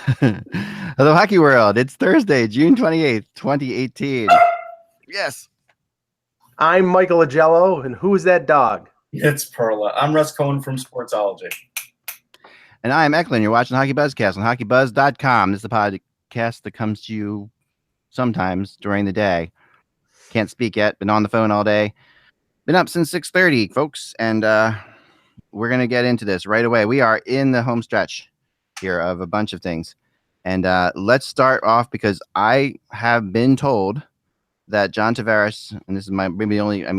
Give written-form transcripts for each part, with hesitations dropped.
Hello, Hockey World. It's Thursday, June 28th, 2018. Yes. I'm Michael Agello, and who's that dog? It's Perla. I'm Russ Cohen from Sportsology. And I am Eklund. You're watching HockeyBuzzcast on HockeyBuzz.com. This is a podcast that comes to you sometimes during the day. Can't speak yet. Been on the phone all day. Been up since 6:30, folks. And we're going to get into this right away. We are in the home stretch here of a bunch of things. And let's start off because I have been told that John Tavares, and this is maybe the only, I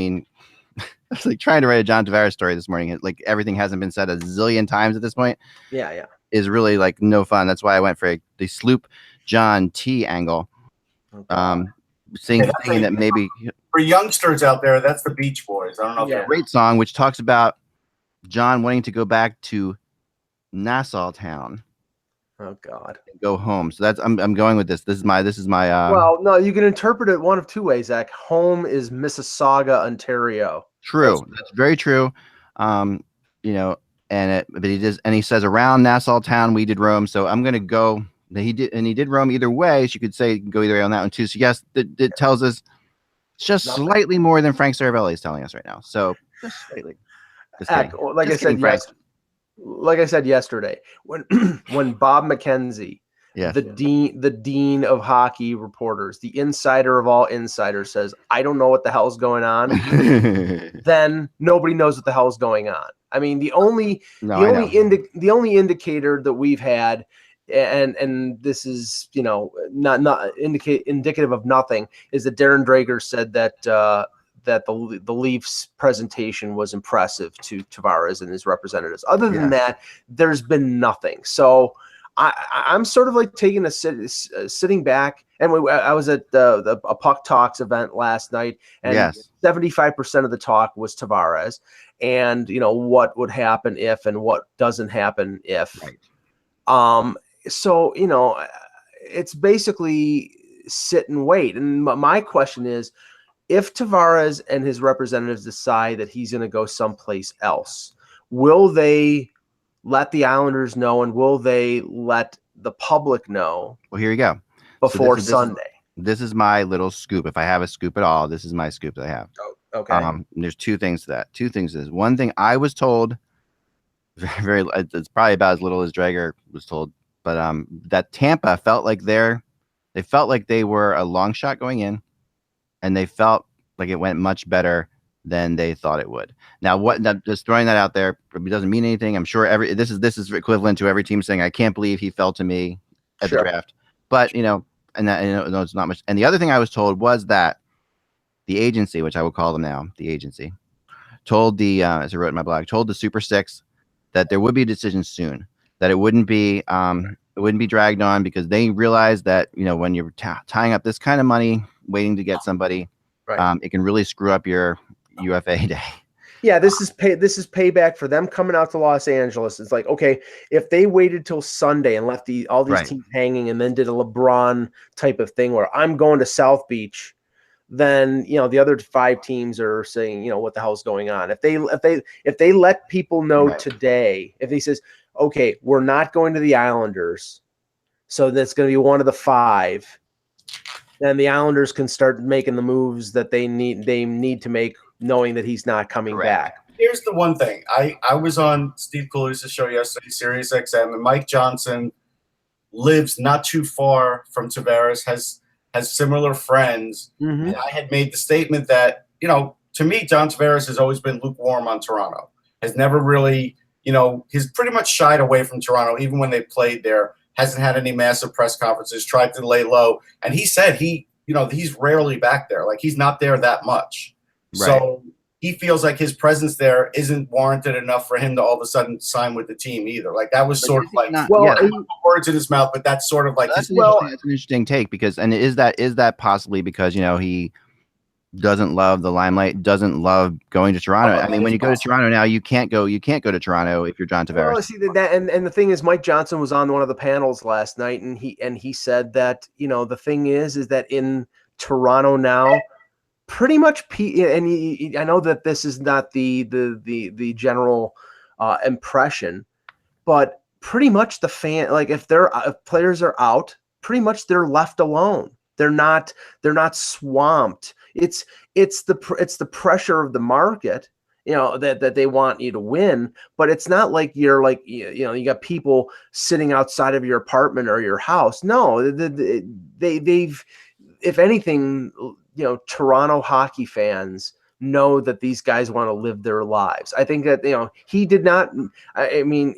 was like trying to write a John Tavares story this morning. Like everything hasn't been said a zillion times at this point. Yeah. Is really like no fun. That's why I went for the Sloop John T angle. Thinking that maybe for youngsters out there, that's the Beach Boys. I don't know if a great song which talks about John wanting to go back to Nassau Town. Oh God. Go home. So that's I'm going with this. This is my well, no, you can interpret it one of two ways, Zach. Home is Mississauga, Ontario. True. That's very true. But he says around Nassau Town we did roam. So I'm gonna go. He did roam either way. So you could say you can go either way on that one too. So yes, it tells us just slightly more than Frank Saravelli is telling us right now. So just slightly. Like I said yesterday, when Bob McKenzie, the dean of hockey reporters, the insider of all insiders, says, "I don't know what the hell's going on," then nobody knows what the hell's going on. I mean, the only indicator that we've had, and this is not indicative of nothing, is that Darren Drager said that the Leafs presentation was impressive to Tavares and his representatives. Other than that, there's been nothing. So I'm sort of like taking sitting back. And I was at a Puck Talks event last night, and 75% of the talk was Tavares and what would happen if and what doesn't happen if. Right. So it's basically sit and wait. And my question is, if Tavares and his representatives decide that he's going to go someplace else, will they let the Islanders know, and will they let the public know? Well, here you go. Before Sunday. This is my little scoop. If I have a scoop at all, this is my scoop that I have. Oh, okay. There's two things to that. Two things to this. One thing I was told, it's probably about as little as Drager was told, but that Tampa felt like they were a long shot going in. And they felt like it went much better than they thought it would. Now, just throwing that out there, it doesn't mean anything. I'm sure this is equivalent to every team saying, "I can't believe he fell to me at the draft." But it's not much. And the other thing I was told was that the agency, which I will call them now, the agency, told as I wrote in my blog, told the Super Six that there would be a decision soon. That it wouldn't be dragged on, because they realized that when you're tying up this kind of money, waiting to get somebody, it can really screw up your UFA day. Yeah, this is payback for them coming out to Los Angeles. It's like, okay, if they waited till Sunday and left all these teams hanging, and then did a LeBron type of thing where I'm going to South Beach, then the other 5 teams are saying, what the hell's going on? If they let people know today, if he says, okay, we're not going to the Islanders, so that's going to be one of the 5. Then the Islanders can start making the moves that they need to make, knowing that he's not coming back. Here's the one ththing. I was on Steve Calusa's show yesterday, Sirius XM, and Mike Johnson lives not too far from Tavares, has similar friends. Mm-hmm. And I had made the statement that, to me, John Tavares has always been lukewarm on Toronto. Has never really, he's pretty much shied away from Toronto, even when they played there. Hasn't had any massive press conferences, tried to lay low. And he said he's rarely back there. Like, he's not there that much. Right. So he feels like his presence there isn't warranted enough for him to all of a sudden sign with the team either. Like, that was sort of like, words in his mouth, but that's sort of like, that's an interesting take, because, and is that possibly because, he doesn't love the limelight, doesn't love going to Toronto. When you go to Toronto now, you can't go to Toronto if you're John Tavares. Well, see that, and the thing is, Mike Johnson was on one of the panels last night, and he said that the thing is that in Toronto now, pretty much, and I know that this is not the general impression, but pretty much the fan, like if players are out, pretty much they're left alone. They're not swamped. It's the pressure of the market, that they want you to win, but it's not like you're like, you got people sitting outside of your apartment or your house. No, they've, if anything, Toronto hockey fans know that these guys want to live their lives. I think that, he did not, I mean,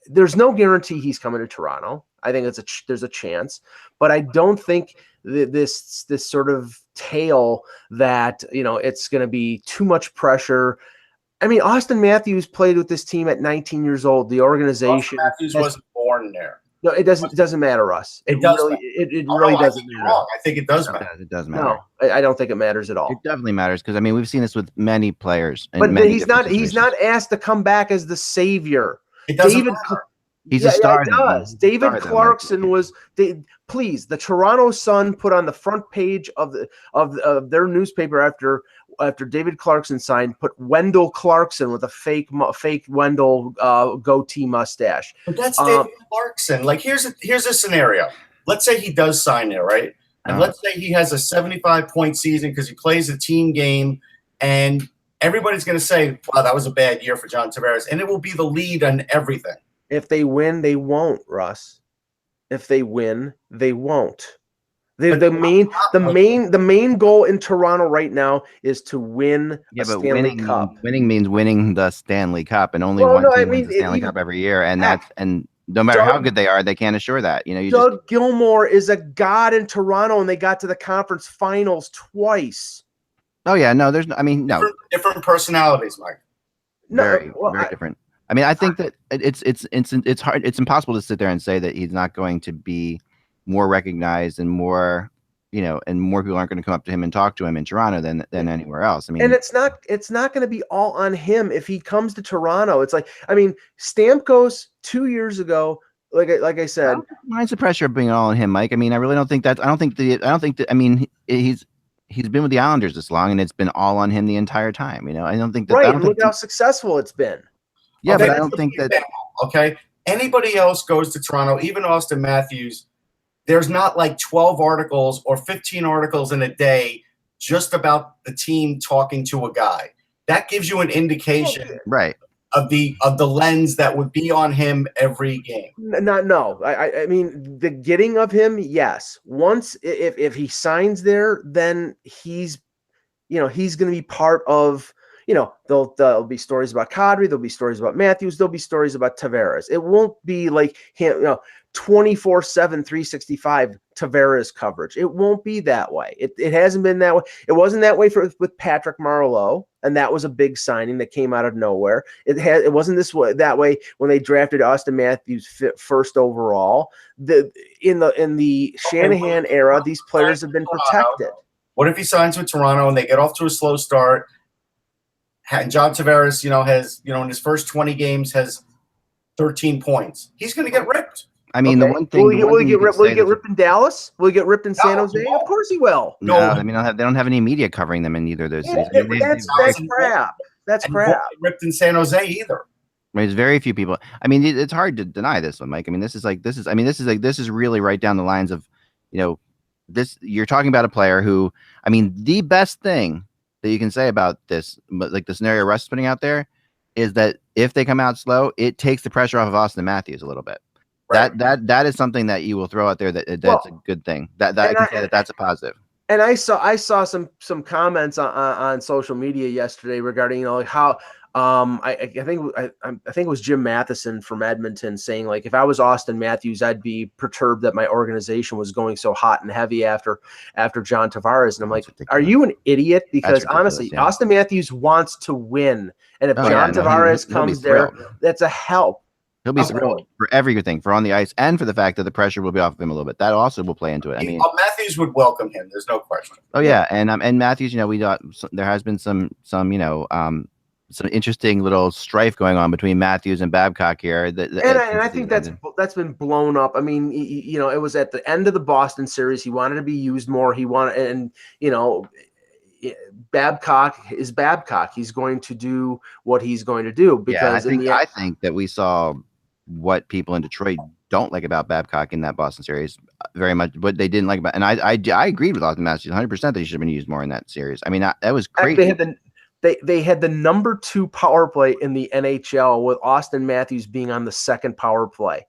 there's no guarantee he's coming to Toronto. I think there's a chance, but I don't think this sort of tale that, it's going to be too much pressure. I mean, Austin Matthews played with this team at 19 years old. The organization. Austin Matthews wasn't born there. No, it doesn't matter, Russ. It really doesn't matter. I think it does matter. It does matter. No, I don't think it matters at all. It definitely matters because, I mean, we've seen this with many players. But he's not asked to come back as the savior. It doesn't matter. He's a star. It does. David Clarkson was. Please, the Toronto Sun put on the front page of their newspaper after David Clarkson signed, put Wendell Clarkson with a fake Wendell goatee mustache. But that's David Clarkson. Like, here's a scenario. Let's say he does sign there, right? And let's say he has a 75-point season because he plays a team game, and everybody's going to say, "Wow, that was a bad year for John Tavares," and it will be the lead on everything. If they win, they won't, Russ. If they win, they won't. The main goal in Toronto right now is to win a Stanley Cup. Winning means winning the Stanley Cup, and only one team wins the Stanley Cup every year, and no matter how good they are, they can't assure that. Doug Gilmour is a god in Toronto, and they got to the conference finals twice. Oh yeah, no, different personalities, Mike. Very different. I mean, I think that it's hard. It's impossible to sit there and say that he's not going to be more recognized and more, and more people aren't going to come up to him and talk to him in Toronto than anywhere else. I mean, and it's not going to be all on him if he comes to Toronto. It's like, I mean, Stamkos 2 years ago, like I said, I don't mind the pressure of being all on him, Mike. I mean, I really don't think that. I don't think that. I mean, he's been with the Islanders this long, and it's been all on him the entire time. I don't think that. Right. Look how successful it's been. Yeah, but I don't think that. Okay. Anybody else goes to Toronto, even Austin Matthews, there's not like 12 articles or 15 articles in a day just about the team talking to a guy. That gives you an indication, right, of the lens that would be on him every game. No. I mean, the getting of him, yes. Once if he signs there, then he's going to be part of. There'll be stories about Kadri, there'll be stories about Matthews, there'll be stories about Tavares. It won't be like him, 24/7, 365 Tavares coverage. It won't be that way. It hasn't been that way. It wasn't that way with Patrick Marleau, and that was a big signing that came out of nowhere. It wasn't that way when they drafted Austin Matthews first overall. In the Shanahan era, these players have been protected. What if he signs with Toronto and they get off to a slow start? And John Tavares, has, in his first 20 games has 13 points. He's going to get ripped. I mean, okay. The one thing. Will he get ripped in Dallas? Will he get ripped in San Jose? Of course he will. No, I mean, they don't have any media covering them in either of those seasons. That's crap. That's crap. He won't get ripped in San Jose either. There's very few people. I mean, it's hard to deny this one, Mike. I mean, this is really right down the lines of, this. You're talking about a player who, I mean, the best thing that you can say about this, like the scenario Russ is putting out there, is that if they come out slow, it takes the pressure off of Austin Matthews a little bit. Right. That is something that you will throw out there that's a good thing. That I can say that's a positive. And I saw some comments on social media yesterday regarding how I think it was Jim Matheson from Edmonton saying, like, if I was Austin Matthews, I'd be perturbed that my organization was going so hot and heavy after John Tavares. And I'm like, are you an idiot? Because honestly, yeah. Austin Matthews wants to win, and if John Tavares comes there, that's a help. He'll be thrilled for everything, for on the ice, and for the fact that the pressure will be off of him a little bit. That also will play into it. I mean, Matthews would welcome him. There's no question. Oh yeah, and Matthews, we got there has been some interesting little strife going on between Matthews and Babcock here. And I think that's been blown up. I mean, it was at the end of the Boston series. He wanted to be used more. Babcock is Babcock. He's going to do what he's going to do because I think that we saw what people in Detroit don't like about Babcock in that Boston series very much. What they didn't like about, and I agreed with Austin Matthews 100% that he should have been used more in that series. I mean, that was crazy. They had the number 2 power play in the NHL with Austin Matthews being on the second power play.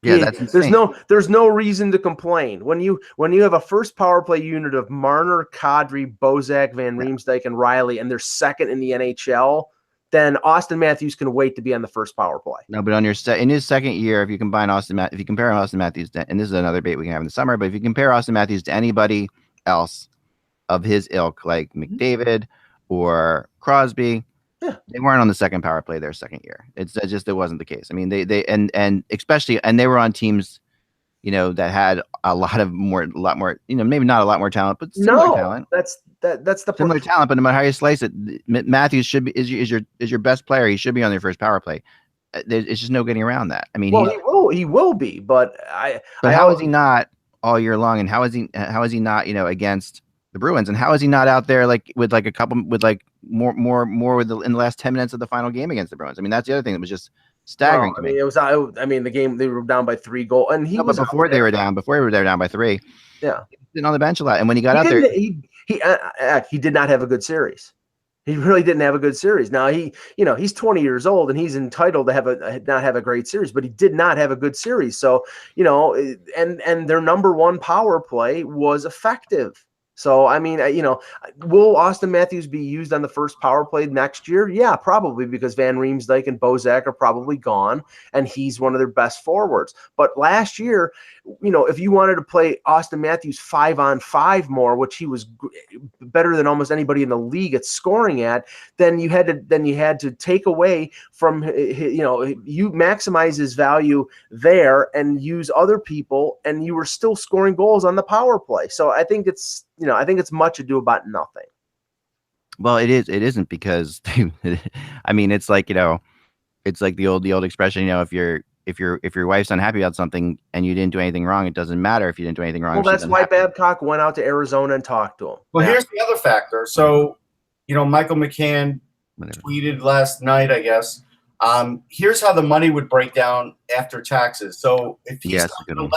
Yeah, that's insane. There's no reason to complain when you have a first power play unit of Marner, Kadri, Bozak, Van Riemsdyk, and Riley, and they're second in the NHL. Then Austin Matthews can wait to be on the first power play. No, but on in his second year, if you compare Austin Matthews to, and this is another debate we can have in the summer, but if you compare Austin Matthews to anybody else of his ilk, like McDavid or Crosby, they weren't on the second power play their second year. It wasn't the case. I mean, they especially they were on teams, that had a lot more, maybe not a lot more talent, but similar talent. That's the similar talent. But no matter how you slice it, Matthews is your best player. He should be on their first power play. It's just no getting around that. I mean, he will be, but how is he not all year long? And how is he not, against the Bruins? And how is he not out there with more in the last 10 minutes of the final game against the Bruins? I mean, that's the other thing that was just staggering to me. The game, they were down by 3 goals, and before they were down by 3. Yeah, he was sitting on the bench a lot, and when he got out there, he did not have a good series. He really didn't have a good series. Now he's 20 years old and he's entitled to not have a great series, but he did not have a good series. So, and their number 1 power play was effective. So, I mean, will Austin Matthews be used on the first power play next year? Yeah, probably, because Van Riemsdyk and Bozak are probably gone, and he's one of their best forwards. But last year, if you wanted to play Austin Matthews 5-on-5 more, which he was better than almost anybody in the league at scoring at, then you had to take away from, you maximize his value there and use other people, and you were still scoring goals on the power play. So I think it's much ado about nothing. Well, it is. It isn't, because I mean, it's like it's like the old expression. If your wife's unhappy about something and you didn't do anything wrong, it doesn't matter if you didn't do anything wrong. Well, that's why Babcock went out to Arizona and talked to him. Well, here's the other factor. So, Michael McCann tweeted last night, I guess. Here's how the money would break down after taxes. So if he's an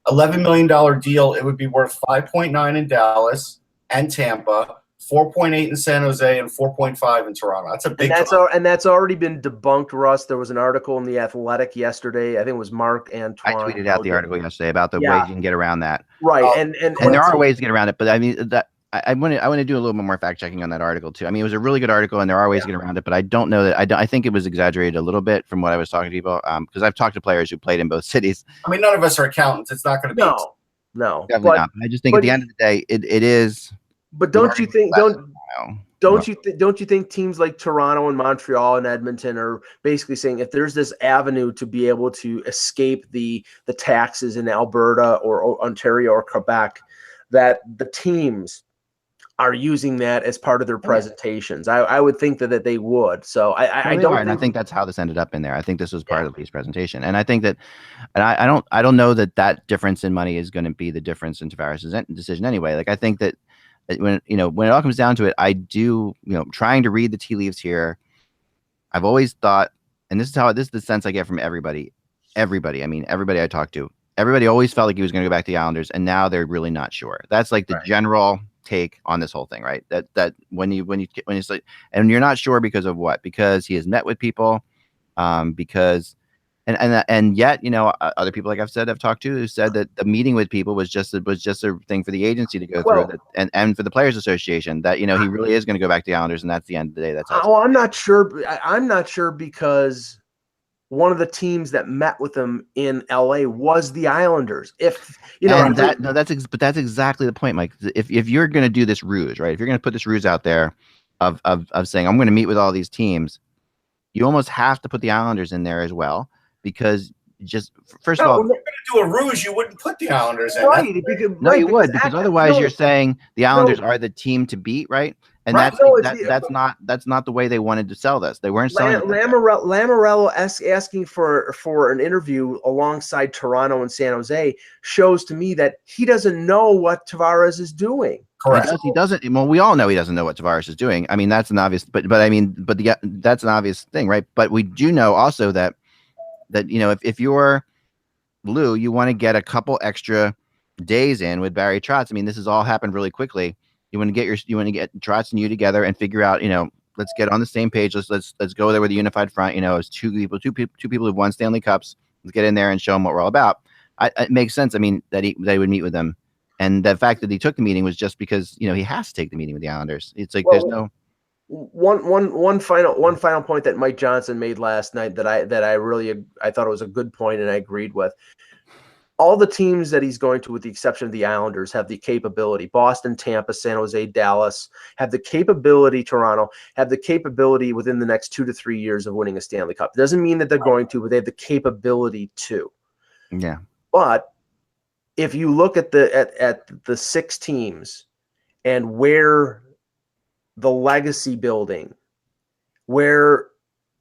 $11 million deal, it would be worth 5.9 in Dallas and Tampa, 4.8 in San Jose, and 4.5 in Toronto. That's a big. And that's already been debunked, Russ. There was an article in the Athletic yesterday. I think it was Mark Antoine. I tweeted out the article yesterday about the ways you can get around that. Right, and there are ways to get around it, but I mean that. I want to do a little bit more fact checking on that article too. I mean, it was a really good article, and there are ways to get around it, but I don't know that. I think it was exaggerated a little bit from what I was talking to people, because I've talked to players who played in both cities. I mean, none of us are accountants. It's not going to be no, definitely not. I just think at the end of the day, it is. But don't you think teams like Toronto and Montreal and Edmonton are basically saying, if there's this avenue to be able to escape the taxes in Alberta or Ontario or Quebec, that the teams are using that as part of their presentations? I would think that they would. So I think that's how this ended up in there. I think this was part of Lee's presentation, and I think that, and I don't know that difference in money is going to be the difference in Tavares' decision anyway. Like, I think that when it all comes down to it, I do, trying to read the tea leaves here, I've always thought, and this is the sense I get from everybody. I mean, everybody I talked to, everybody always felt like he was going to go back to the Islanders, and now they're really not sure. That's like the general take on this whole thing, right? That when it's like, and you're not sure because of what? Because he has met with people, because and yet, other people, like I've talked to, who said that the meeting with people was just a thing for the agency to go through, and for the Players Association, that he really is going to go back to the Islanders, and that's the end of the day. That's I'm not sure. I'm not sure, because one of the teams that met with him in LA was the Islanders. But that's exactly the point, Mike. If you're going to do this ruse, right? If you're going to put this ruse out there of saying, I'm going to meet with all these teams, you almost have to put the Islanders in there as well, because first of all, if you're going to do a ruse, you wouldn't put the Islanders in. Right. You would, because otherwise you're saying the Islanders are the team to beat, right? And that's not the way they wanted to sell this. They weren't selling Lamoriello asking for an interview alongside Toronto and San Jose shows to me that he doesn't know what Tavares is doing. Correct. He doesn't. Well, we all know he doesn't know what Tavares is doing. I mean, that's an obvious. That's an obvious thing, right? But we do know also that that if you're Lou, you want to get a couple extra days in with Barry Trotz. I mean, this has all happened really quickly. You want to get Trotz and you together and figure out, let's get on the same page. Let's go there with a unified front. As two people who've won Stanley Cups. Let's get in there and show them what we're all about. It makes sense. I mean, that he would meet with them, and the fact that he took the meeting was just because he has to take the meeting with the Islanders. It's like there's no one final point that Mike Johnson made last night that I thought it was a good point and I agreed with. All the teams that he's going to, with the exception of the Islanders, have the capability. Boston, Tampa, San Jose, Dallas have the capability. Toronto have the capability within the next 2 to 3 years of winning a Stanley Cup. It doesn't mean that they're going to, but they have the capability to. Yeah. But if you look at the 6 teams and where the legacy building, where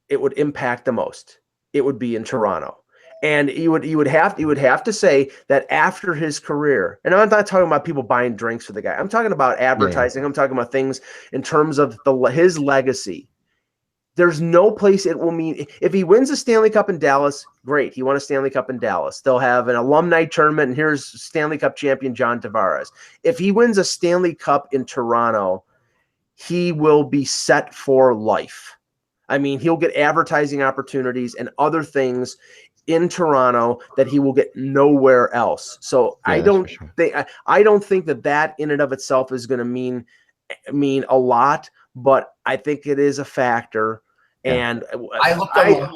it would impact the most, it would be in Toronto. And you would have to say that after his career, and I'm not talking about people buying drinks for the guy. I'm talking about advertising. Yeah. I'm talking about things in terms of his legacy. There's no place it will mean. If he wins a Stanley Cup in Dallas, great. He won a Stanley Cup in Dallas. They'll have an alumni tournament, and here's Stanley Cup champion John Tavares. If he wins a Stanley Cup in Toronto, he will be set for life. I mean, he'll get advertising opportunities and other things in Toronto that he will get nowhere else. So yeah, I don't think that in and of itself is going to mean a lot, but I think it is a factor. Yeah. And I looked at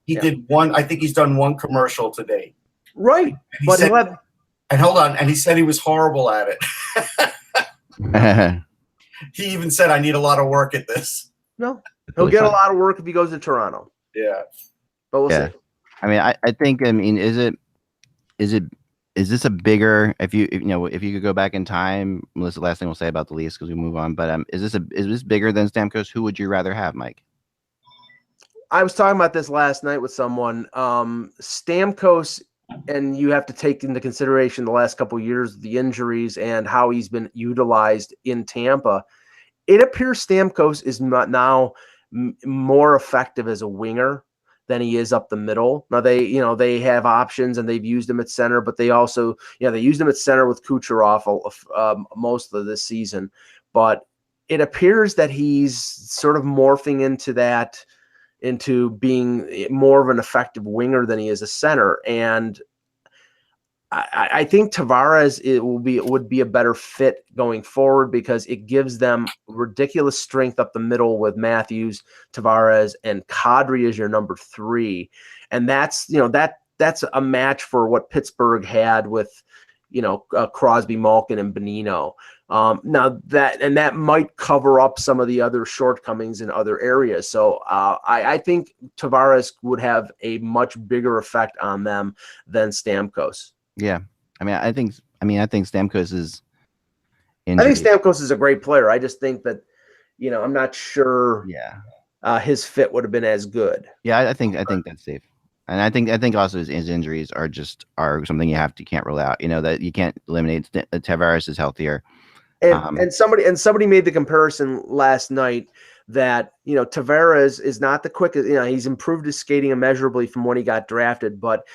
he did one. I think he's done one commercial today. Right, but and hold on, and he said he was horrible at it. He even said, "I need a lot of work at this." No, he'll get a lot of work if he goes to Toronto. Yeah, but we'll see. I mean, I think, is this a bigger, if you could go back in time, Melissa, last thing we'll say about the Leafs because we move on, but is this bigger than Stamkos? Who would you rather have, Mike? I was talking about this last night with someone. Stamkos, and you have to take into consideration the last couple of years, the injuries and how he's been utilized in Tampa. It appears Stamkos is now more effective as a winger than he is up the middle. Now they have options and they've used him at center, but they also, they used him at center with Kucherov most of this season. But it appears that he's sort of morphing into being more of an effective winger than he is a center. And I think Tavares would be a better fit going forward because it gives them ridiculous strength up the middle with Matthews, Tavares, and Kadri as your number 3, and that's a match for what Pittsburgh had with Crosby, Malkin, and Bonino. Now that might cover up some of the other shortcomings in other areas. So I think Tavares would have a much bigger effect on them than Stamkos. Yeah, I think Stamkos is. I think Stamkos is a great player. I just think that, I'm not sure. Yeah, his fit would have been as good. Yeah, I think that's safe, and I think also his injuries are something you can't rule out. That you can't eliminate. Tavares is healthier, and somebody made the comparison last night that Tavares is not the quickest. He's improved his skating immeasurably from when he got drafted, but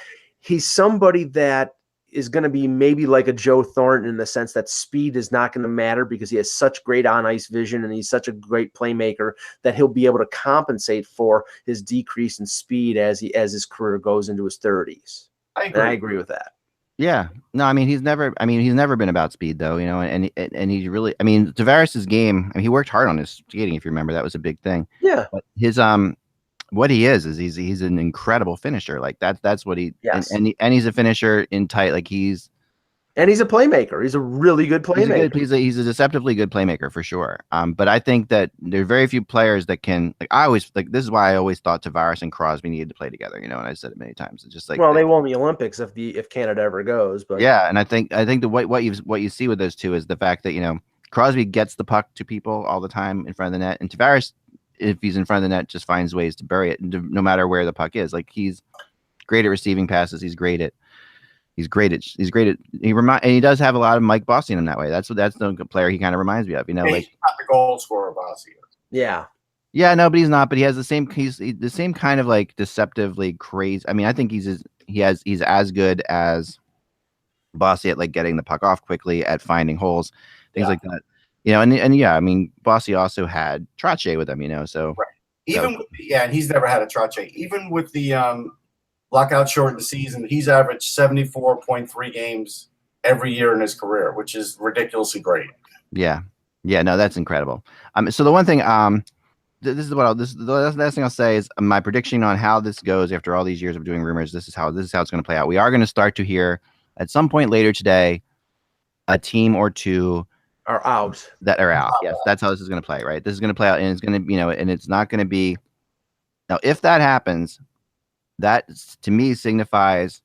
he's somebody that is going to be maybe like a Joe Thornton in the sense that speed is not going to matter because he has such great on-ice vision and he's such a great playmaker that he'll be able to compensate for his decrease in speed as his career goes into his 30s. I agree with that. Yeah. No, he's never been about speed though, and he's really, Tavares' game, he worked hard on his skating, if you remember. That was a big thing. Yeah. But his, what he is he's an incredible finisher. Like that's what he. Yes. And he's a finisher in tight. Like he's a playmaker. He's a really good playmaker. He's a deceptively good playmaker for sure. But I think that there are very few players that can. This is why I always thought Tavares and Crosby needed to play together. And I said it many times. It's just they won the Olympics if Canada ever goes. But yeah, and I think what you see with those two is the fact that Crosby gets the puck to people all the time in front of the net, and Tavares, if he's in front of the net, just finds ways to bury it no matter where the puck is. Like he's great at receiving passes. He's great at and he does have a lot of Mike Bossy in him that way. That's the player he kind of reminds me of, he's not the goal scorer, Bossy. Yeah. Yeah, no, but he's not. But he has the same. He's the same kind of like deceptively crazy. I mean, I think he's as good as Bossy at like getting the puck off quickly, at finding holes, things like that. And yeah, I mean, Bossy also had Trache with him, so Right. And he's never had a Trache. Even with the lockout shortened season, he's averaged 74.3 games every year in his career, which is ridiculously great. Yeah, no, that's incredible. So the one thing, this is the last thing I'll say is my prediction on how this goes after all these years of doing rumors. This is how it's going to play out. We are going to start to hear at some point later today a team or two are out. That are out. Yes, that's how this is going to play, right? This is going to play out, and it's going to, and it's not going to be. Now, if that happens, that to me signifies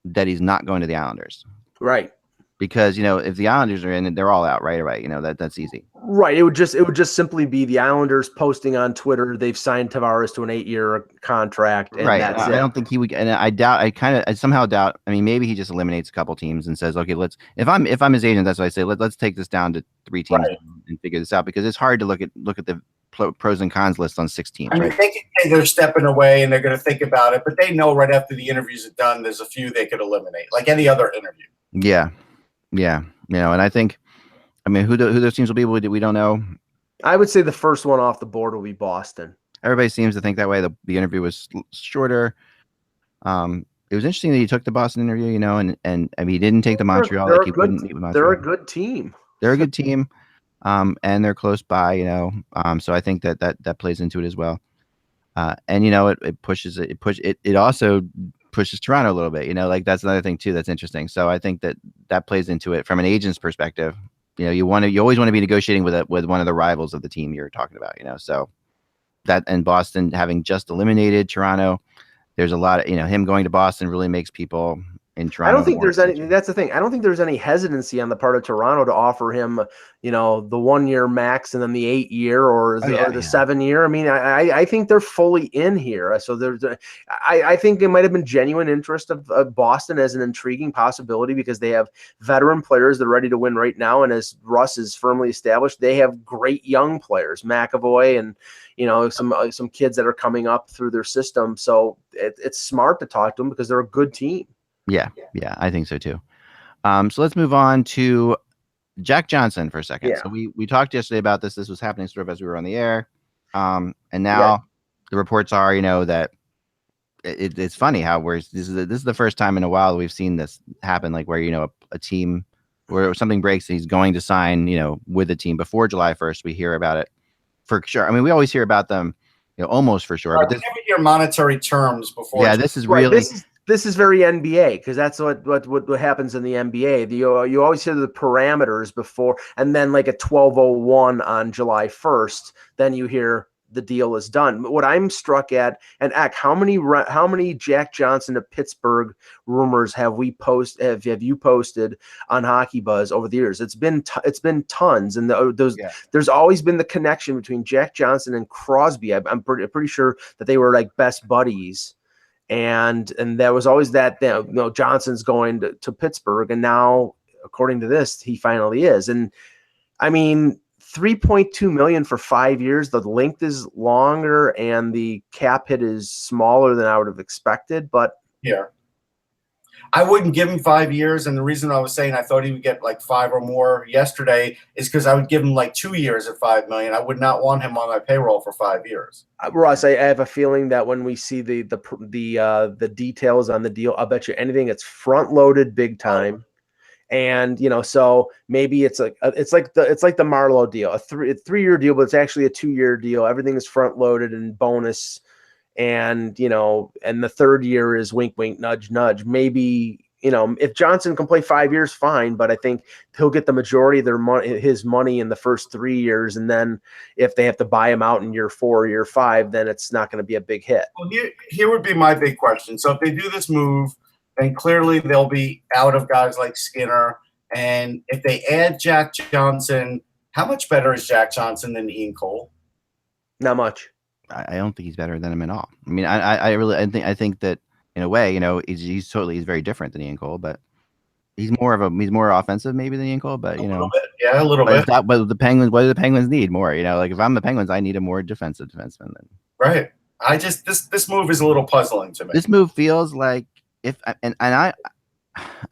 that he's not going to the Islanders, right? Because if the Islanders are in, they're all out right away. That's easy. Right. It would just simply be the Islanders posting on Twitter they've signed Tavares to an 8-year contract, and right. that's I don't think he would, and I somehow doubt. I mean, maybe he just eliminates a couple teams and says, okay, let's. If I'm his agent, that's what I say. Let's take this down to 3 teams and figure this out, because it's hard to look at the pros and cons list on 6 teams. I mean, they can say they're stepping away and they're going to think about it, but they know right after the interviews are done, there's a few they could eliminate, like any other interview. Yeah. And I think, I mean, who those teams will be, we don't know. I would say the first one off the board will be Boston. Everybody seems to think that way. The interview was shorter. It was interesting that he took the Boston interview, and I mean, he didn't take the Montreal. Like he wouldn't meet with Montreal. They're a good team. They're a good team, and they're close by, so I think that plays into it as well. And it also pushes Toronto a little bit, like that's another thing too that's interesting. So I think that plays into it from an agent's perspective. You always want to be negotiating with one of the rivals of the team you're talking about, so that, and Boston having just eliminated Toronto, there's a lot of, him going to Boston really makes people in Toronto. I don't think there's any. That's the thing. I don't think there's any hesitancy on the part of Toronto to offer him, the 1-year max and then the 8-year or the 7-year. I mean, I think they're fully in here. So I think it might have been genuine interest of Boston as an intriguing possibility, because they have veteran players that are ready to win right now, and as Russ is firmly established, they have great young players, McAvoy and some kids that are coming up through their system. So it's smart to talk to them because they're a good team. Yeah, I think so too. So let's move on to Jack Johnson for a second. Yeah. So we talked yesterday about this. This was happening sort of as we were on the air. And now the reports are, that it's funny how this is the first time in a while we've seen this happen, like where, a team where something breaks and he's going to sign, with a team before July 1st. We hear about it for sure. I mean, we always hear about them, almost for sure. But we never hear monetary terms before. Yeah, this is really. This is very NBA, because that's what happens in the NBA. You always hear the parameters before, and then like at 12:01 on July 1st, then you hear the deal is done. What I'm struck at, and how many Jack Johnson to Pittsburgh rumors have you posted on Hockey Buzz over the years? It's been tons, and there's always been the connection between Jack Johnson and Crosby. I'm pretty sure that they were like best buddies. And there was always that, Johnson's going to Pittsburgh, and now, according to this, he finally is. And I mean, $3.2 million for 5 years. The length is longer, and the cap hit is smaller than I would have expected. But I wouldn't give him 5 years, and the reason I was saying I thought he would get like 5 or more yesterday is because I would give him like 2 years at $5 million. I would not want him on my payroll for 5 years. Russ, I have a feeling that when we see the details on the deal, I'll bet you anything it's front loaded big time. And so maybe it's like the Marlowe deal, a 3-year deal, but it's actually a 2-year deal. Everything is front loaded and bonus. And, and the 3rd year is wink, wink, nudge, nudge. Maybe, if Johnson can play 5 years, fine. But I think he'll get the majority of his money in the first 3 years. And then if they have to buy him out in year 4 or year 5, then it's not going to be a big hit. Well, here would be my big question. So if they do this move, then clearly they'll be out of guys like Skinner. And if they add Jack Johnson, how much better is Jack Johnson than Ian Cole? Not much. I don't think he's better than him at all. I mean, I think that in a way, he's very different than Ian Cole, but he's more offensive maybe than Ian Cole, but A little bit. Yeah, a little bit. But the Penguins, what do the Penguins need more? Like if I'm the Penguins, I need a more defensive defenseman. Right. I just this move is a little puzzling to me. This move feels like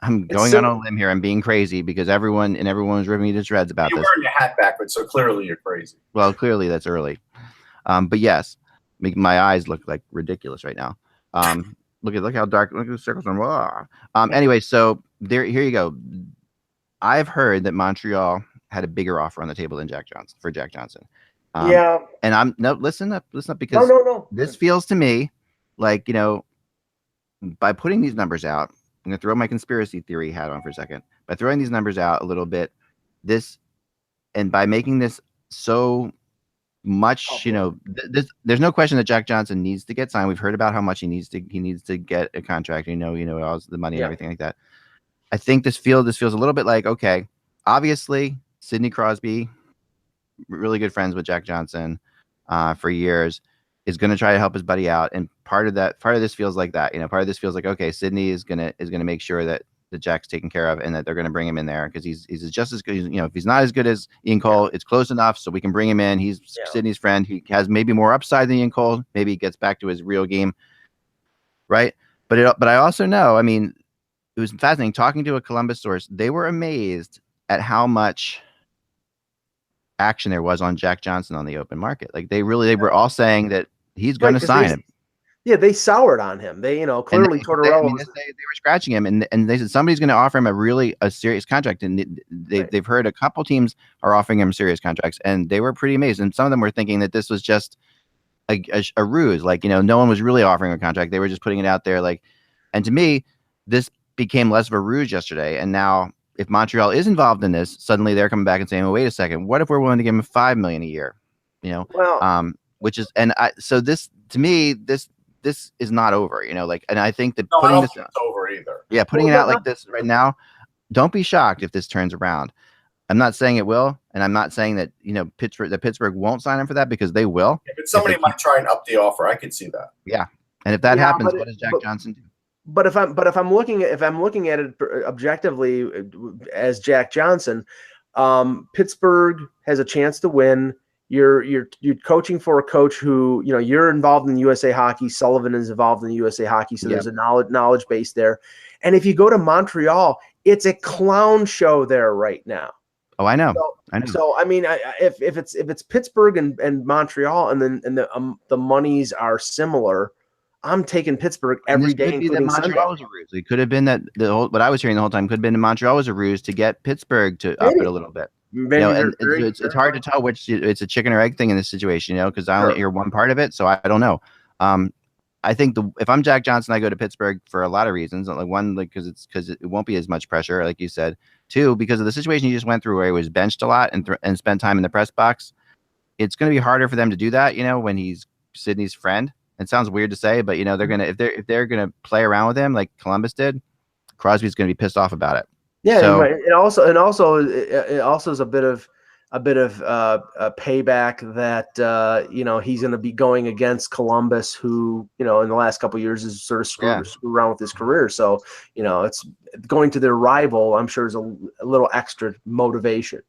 I'm going on a limb here. I'm being crazy because everyone was ripping me to shreds about You're this. wearing your hat backwards, so clearly you're crazy. Well, clearly that's early. But yes, my eyes look like ridiculous right now. Look how dark. Look at the circles. Anyway, so here you go. I've heard that Montreal had a bigger offer on the table than Jack Johnson. And listen up because this feels to me like, by putting these numbers out, I'm going to throw my conspiracy theory hat on for a second. By throwing these numbers out a little bit, and by making this so much, there's no question that Jack Johnson needs to get signed. We've heard about how much he needs to get a contract, all the money and everything like that. I think this feels a little bit like, okay, obviously Sidney Crosby, really good friends with Jack Johnson for years, is going to try to help his buddy out. And part of this feels like that, part of this feels like, okay, Sidney is going to make sure that Jack's taken care of and that they're going to bring him in there because he's just as good. If he's not as good as Ian Cole, it's close enough so we can bring him in. He's Sidney's friend. He has maybe more upside than Ian Cole. Maybe he gets back to his real game. Right. But I also know, it was fascinating talking to a Columbus source. They were amazed at how much action there was on Jack Johnson on the open market. Like they were all saying that he's going to sign him. Yeah, they soured on him. They, clearly Tortorella they were scratching him, and they said somebody's going to offer him a serious contract, and they've heard a couple teams are offering him serious contracts, and they were pretty amazed. And some of them were thinking that this was just a ruse, like no one was really offering a contract; they were just putting it out there. Like, and to me, this became less of a ruse yesterday. And now, if Montreal is involved in this, suddenly they're coming back and saying, "Well, wait a second, what if we're willing to give him $5 million a year?" Which is, so this to me, this is not over, and I think that putting this over either. Yeah, putting it out like this right now, don't be shocked if this turns around. I'm not saying it will, and I'm not saying that Pittsburgh won't sign him for that because they will. Yeah, but somebody might try and up the offer. I could see that. Yeah, and if that happens, what does Jack Johnson do? But if I'm looking at it objectively as Jack Johnson, Pittsburgh has a chance to win. You're coaching for a coach who, you're involved in USA Hockey. Sullivan is involved in USA Hockey, so there's a knowledge base there. And if you go to Montreal, it's a clown show there right now. Oh, I know. So if it's Pittsburgh and Montreal, and then the monies are similar, I'm taking Pittsburgh every day, including Sunday. Montreal was a ruse. It could have been that what I was hearing the whole time could have been Montreal was a ruse to get Pittsburgh to up it a little bit. And it's hard to tell which it's a chicken or egg thing in this situation, because I only hear one part of it, so I don't know. I think if I'm Jack Johnson, I go to Pittsburgh for a lot of reasons. Like one, because it won't be as much pressure, like you said. Two, because of the situation he just went through, where he was benched a lot and spent time in the press box. It's going to be harder for them to do that, when he's Sidney's friend. It sounds weird to say, but they're gonna if they're gonna play around with him like Columbus did, Crosby's gonna be pissed off about it. Yeah, so, it also is a bit of a payback that he's going to be going against Columbus, who in the last couple of years has sort of screwed around with his career. So it's going to their rival. I'm sure is a little extra motivation.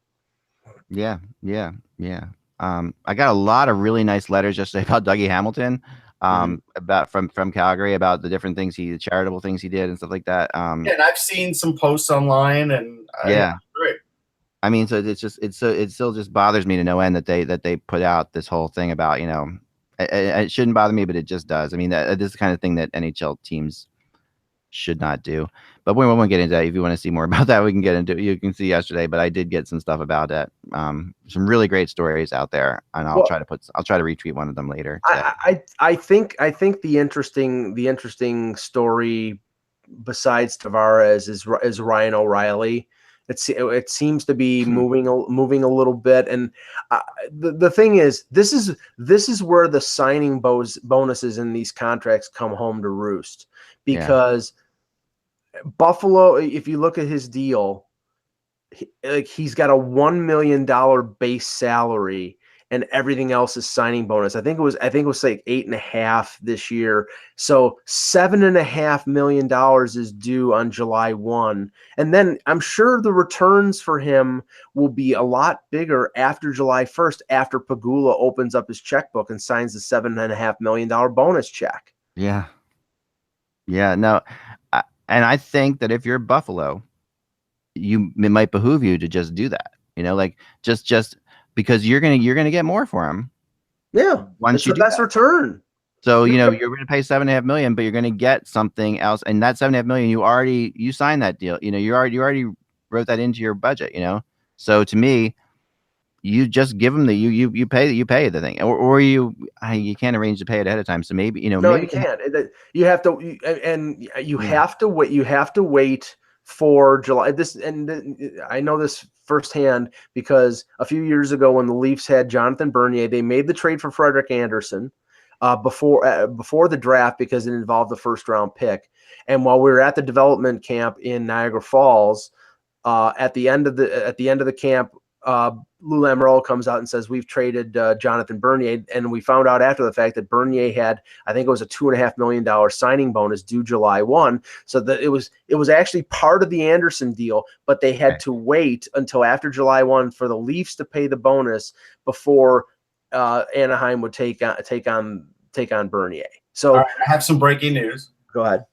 Yeah. I got a lot of really nice letters yesterday about Dougie Hamilton. About from Calgary about the different things the charitable things he did and stuff like that. And I've seen some posts online, and great. So it still just bothers me to no end that they put out this whole thing about it shouldn't bother me, but it just does. This is the kind of thing that NHL teams should not do. But we won't get into that. If you want to see more about that, we can get into it. You can see yesterday, but I did get some stuff about that. Some really great stories out there, and I'll try to retweet one of them later. I think the interesting story besides Tavares is Ryan O'Reilly. It seems to be moving a little bit, and the thing is, this is where the signing bonuses in these contracts come home to roost, because Buffalo, if you look at his deal, he's got a $1 million base salary, and everything else is signing bonus. I think it was like 8.5 this year. So $7.5 million is due on July 1. And then I'm sure the returns for him will be a lot bigger after July 1st, after Pagula opens up his checkbook and signs the $7.5 million bonus check. Yeah. Yeah. No. And I think that if you're Buffalo, it might behoove you to just do that. Like just because you're gonna get more for him. Yeah. Once you do that's that. return. So you're gonna pay $7.5 million, but you're gonna get something else, and that $7.5 million you signed that deal. You already wrote that into your budget. So to me, you just give them you pay the thing, or you can't arrange to pay it ahead of time. So maybe No, maybe you can't. You have to, and you have to wait. You have to wait for July. I know this firsthand because a few years ago when the Leafs had Jonathan Bernier, they made the trade for Frederik Andersen before the draft because it involved the first round pick. And while we were at the development camp in Niagara Falls, at the end of the camp, Lou Lamoriello comes out and says, we've traded Jonathan Bernier, and we found out after the fact that Bernier had, I think it was a $2.5 million signing bonus due July 1. So that it was actually part of the Anderson deal, but they had to wait until after July 1 for the Leafs to pay the bonus before Anaheim would take on Bernier. So I have some breaking news. Go ahead.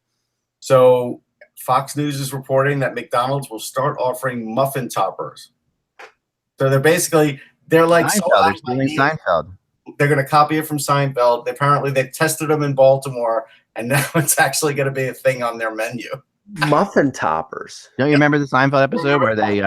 So Fox News is reporting that McDonald's will start offering muffin toppers. So they're like Seinfeld. They're stealing Seinfeld. They're going to copy it from Seinfeld. Apparently, they tested them in Baltimore, and now it's actually going to be a thing on their menu. Muffin toppers. Don't you remember the Seinfeld episode where they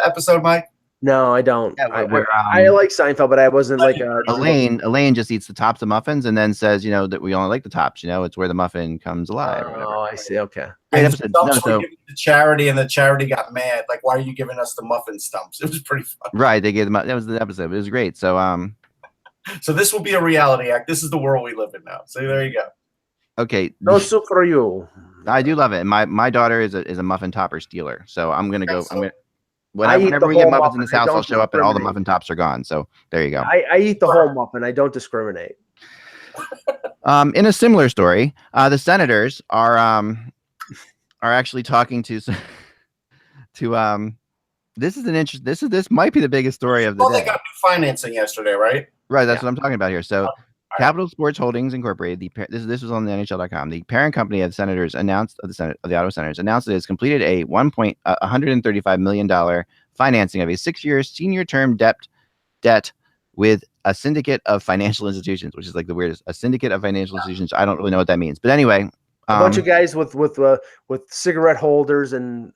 episode, Mike? No, I don't. Yeah, I like Seinfeld, but I wasn't like Elaine just eats the tops of muffins and then says, that we only like the tops. It's where the muffin comes alive. Oh, I see. Okay. Great episode. So give it to charity, and the charity got mad. Like, why are you giving us the muffin stumps? It was pretty fun. Right. They gave them. That was the episode. It was great. So So this will be a reality act. This is the world we live in now. So there you go. Okay. No soup for you. I do love it. My daughter is a muffin topper stealer. So I'm gonna go. Whenever we get muffins in this house, I'll show up and all the muffin tops are gone. So there you go. I eat the whole muffin. I don't discriminate. In a similar story, the Senators are actually talking to this is an interest. This might be the biggest story of the day. They got new financing yesterday, right? Right. That's what I'm talking about here. So Capital Sports Holdings Incorporated, this was on the NHL.com. The parent company of the Senators the Ottawa Senators announced that it has completed a $135 million financing of a 6-year senior term debt with a syndicate of financial institutions, which is like the weirdest. A syndicate of financial institutions. I don't really know what that means, but anyway, a bunch of guys with cigarette holders and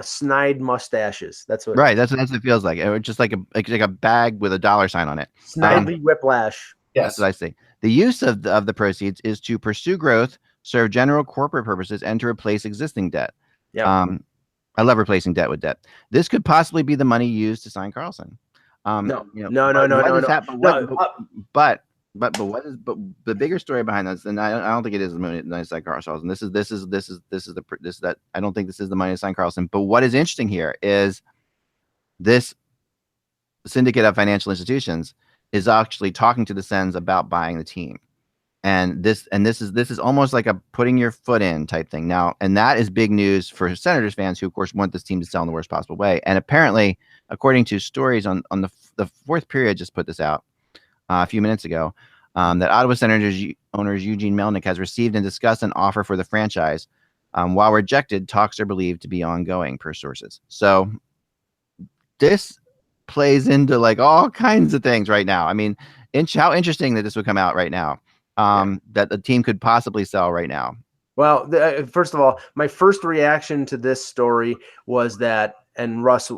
snide mustaches. That's what. Right. That's what it feels like. It's just like a bag with a dollar sign on it. Snidely whiplash. Yes. That's what I say. The use of the proceeds is to pursue growth, serve general corporate purposes, and to replace existing debt. Yeah. I love replacing debt with debt. This could possibly be the money used to sign Carlson. No. But the bigger story behind this, and I don't think it is the money to sign Carlson. I don't think this is the money to sign Carlson. But what is interesting here is this syndicate of financial institutions is actually talking to the Sens about buying the team. And this is almost like a putting your foot in type thing now. And that is big news for Senators fans who, of course, want this team to sell in the worst possible way. And apparently, according to stories on the fourth period, just put this out a few minutes ago, that Ottawa Senators owners Eugene Melnyk has received and discussed an offer for the franchise. While rejected, talks are believed to be ongoing per sources. So this plays into like all kinds of things right now. I mean, how interesting that this would come out right now. That the team could possibly sell right now. Well, first of all, my first reaction to this story was that, and Russ,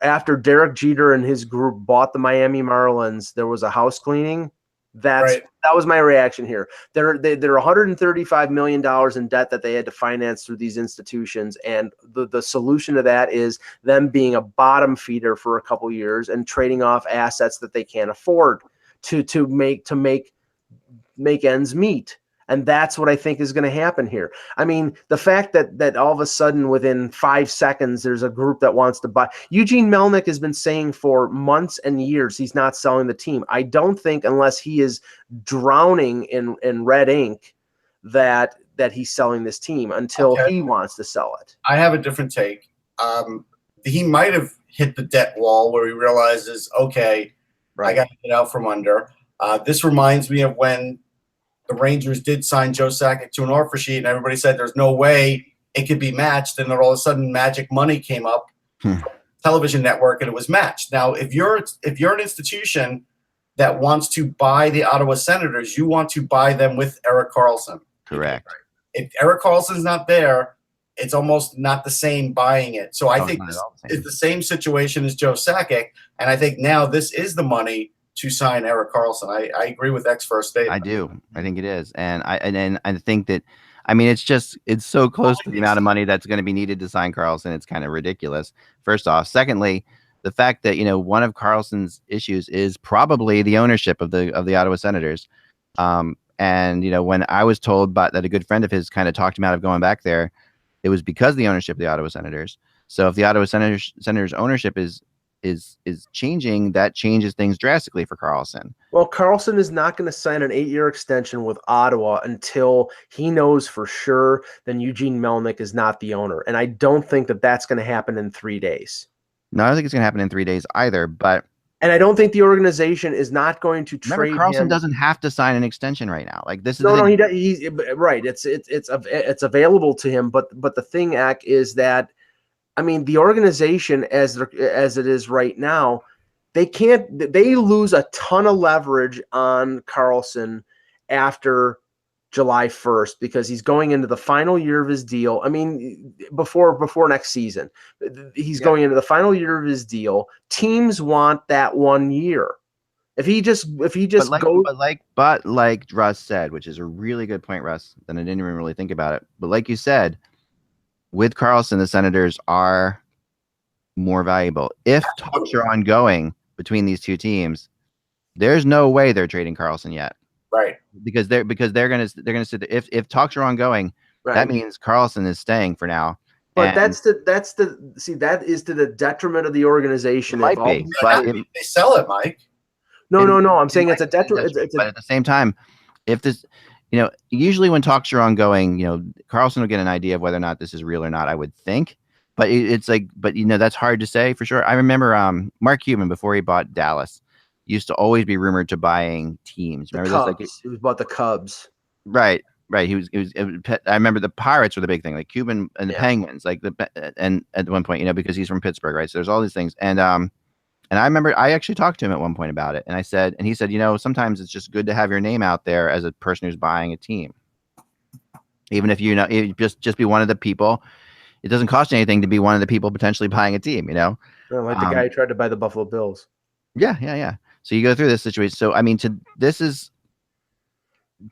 after Derek Jeter and his group bought the Miami Marlins, there was a house cleaning. That was my reaction here. They're $135 million in debt that they had to finance through these institutions, and the solution to that is them being a bottom feeder for a couple years and trading off assets that they can't afford to make ends meet. And that's what I think is going to happen here. I mean, the fact that all of a sudden within 5 seconds there's a group that wants to buy. Eugene Melnick has been saying for months and years he's not selling the team. I don't think, unless he is drowning in red ink, that he's selling this team until he wants to sell it. I have a different take. He might have hit the debt wall where he realizes, okay, right, I got to get out from under. This reminds me of when the Rangers did sign Joe Sakic to an offer sheet, and everybody said there's no way it could be matched. And then all of a sudden, Magic Money came up, television network, and it was matched. Now, if you're an institution that wants to buy the Ottawa Senators, you want to buy them with Erik Karlsson. Correct. If Erik Karlsson's not there, it's almost not the same buying it. So I think this is the same situation as Joe Sakic, and I think now this is the money to sign Erik Karlsson. I agree with X first statement. I do. I think it is. And I think that, I mean, it's so close to the amount of money that's going to be needed to sign Karlsson. It's kind of ridiculous. First off. Secondly, the fact that, one of Karlsson's issues is probably the ownership of the Ottawa Senators. And, when I was told that a good friend of his kind of talked him out of going back there, it was because of the ownership of the Ottawa Senators. So if the Ottawa Senators ownership is changing, that changes things drastically for Karlsson. Well, Karlsson is not going to sign an 8-year extension with Ottawa until he knows for sure then Eugene Melnick is not the owner. And I don't think that that's going to happen in 3 days. No, I don't think it's going to happen in 3 days either. And I don't think the organization is not going to trade him. Karlsson doesn't have to sign an extension right now. Like this is he's right. It's available to him. But the thing, Ak, is that, I mean, the organization as it is right now, they lose a ton of leverage on Karlsson after July 1st because he's going into the final year of his deal. I mean, before next season, he's going into the final year of his deal. Teams want that 1 year. If he just goes, but like Russ said, which is a really good point, Russ, then I didn't even really think about it. But like you said, with Karlsson, the Senators are more valuable. If talks are ongoing between these two teams, there's no way they're trading Karlsson yet. Right. Because they're gonna sit there. If talks are ongoing, right, that means Karlsson is staying for now. But that is to the detriment of the organization. It might be, but they sell it, Mike. No. I'm saying it's a detriment. But at the same time, if this, usually when talks are ongoing, Karlsson will get an idea of whether or not this is real or not, I would think. But it's like, that's hard to say for sure. I remember Mark Cuban, before he bought Dallas, used to always be rumored to buying teams. Remember this? He was about the Cubs. Right. He was. I remember the Pirates were the big thing, like Cuban and the Penguins, and at one point, because he's from Pittsburgh, right? So there's all these things, and I remember I actually talked to him at one point about it, and he said, sometimes it's just good to have your name out there as a person who's buying a team, even if just be one of the people. It doesn't cost you anything to be one of the people potentially buying a team, like the guy who tried to buy the Buffalo Bills. Yeah. So you go through this situation. So I mean, to